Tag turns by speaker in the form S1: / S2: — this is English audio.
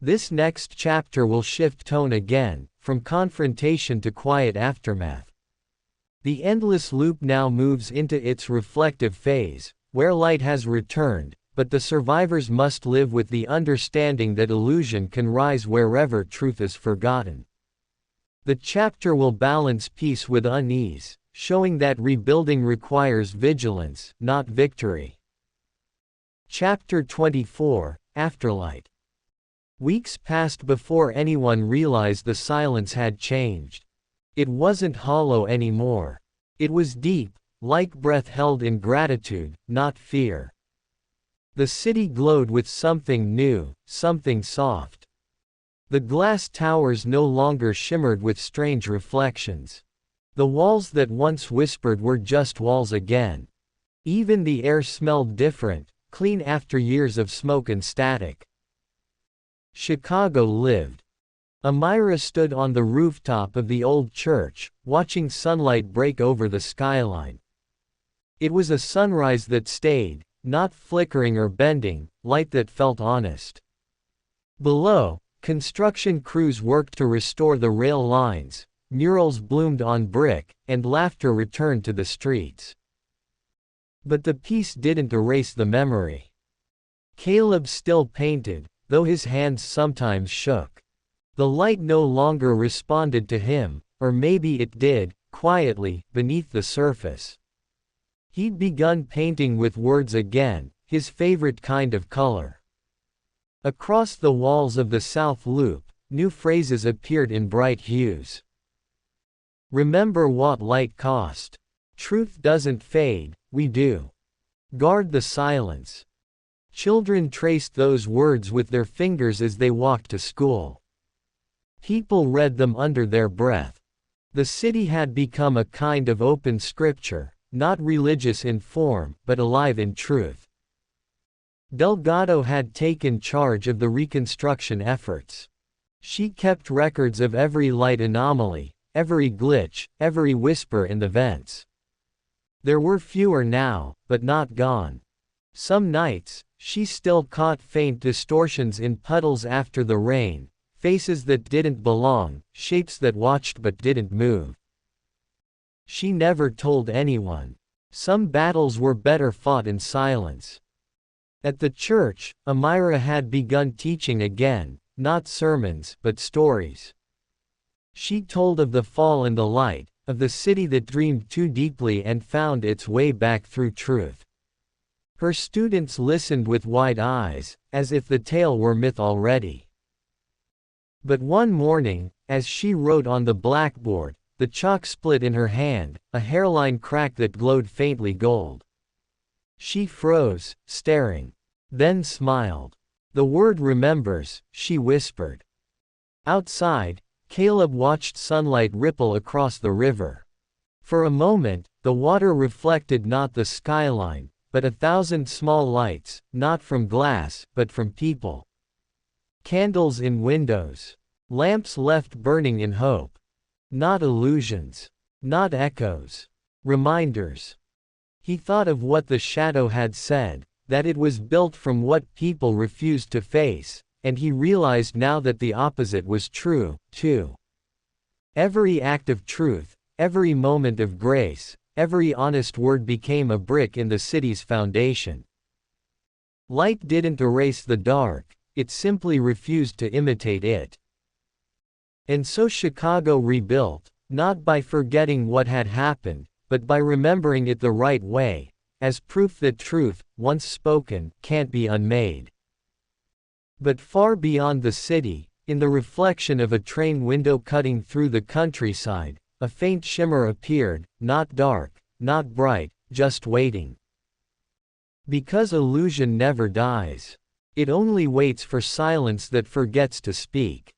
S1: This next chapter will shift tone again, from confrontation to quiet aftermath. The endless loop now moves into its reflective phase, where light has returned, but the survivors must live with the understanding that illusion can rise wherever truth is forgotten. The chapter will balance peace with unease, showing that rebuilding requires vigilance, not victory. Chapter 24, Afterlight. Weeks passed before anyone realized the silence had changed. It wasn't hollow anymore. It was deep, like breath held in gratitude, not fear. The city glowed with something new, something soft. The glass towers no longer shimmered with strange reflections. The walls that once whispered were just walls again. Even the air smelled different, clean after years of smoke and static. Chicago lived. Amira stood on the rooftop of the old church, watching sunlight break over the skyline. It was a sunrise that stayed, not flickering or bending, light that felt honest. Below, construction crews worked to restore the rail lines, murals bloomed on brick, and laughter returned to the streets. But the peace didn't erase the memory. Caleb still painted, though his hands sometimes shook. The light no longer responded to him, or maybe it did, quietly, beneath the surface. He'd begun painting with words again, his favorite kind of color. Across the walls of the South Loop, new phrases appeared in bright hues. Remember what light cost. Truth doesn't fade, we do. Guard the silence. Children traced those words with their fingers as they walked to school. People read them under their breath. The city had become a kind of open scripture, not religious in form, but alive in truth. Delgado had taken charge of the reconstruction efforts. She kept records of every light anomaly, every glitch, every whisper in the vents. There were fewer now, but not gone. Some nights, she still caught faint distortions in puddles after the rain, faces that didn't belong, shapes that watched but didn't move. She never told anyone. Some battles were better fought in silence. At the church, Amira had begun teaching again, not sermons, but stories. She told of the fall and the light, of the city that dreamed too deeply and found its way back through truth. Her students listened with wide eyes, as if the tale were myth already. But one morning, as she wrote on the blackboard, the chalk split in her hand, a hairline crack that glowed faintly gold. She froze, staring. Then smiled. The word remembers, she whispered. Outside, Caleb watched sunlight ripple across the river. For a moment, the water reflected not the skyline, but 1,000 small lights, not from glass, but from people. Candles in windows. Lamps left burning in hope. Not illusions. Not echoes. Reminders. He thought of what the shadow had said, that it was built from what people refused to face, and he realized now that the opposite was true, too. Every act of truth, every moment of grace, every honest word became a brick in the city's foundation. Light didn't erase the dark, it simply refused to imitate it. And so Chicago rebuilt, not by forgetting what had happened, but by remembering it the right way, as proof that truth, once spoken, can't be unmade. But far beyond the city, in the reflection of a train window cutting through the countryside, a faint shimmer appeared, not dark, not bright, just waiting. Because illusion never dies. It only waits for silence that forgets to speak.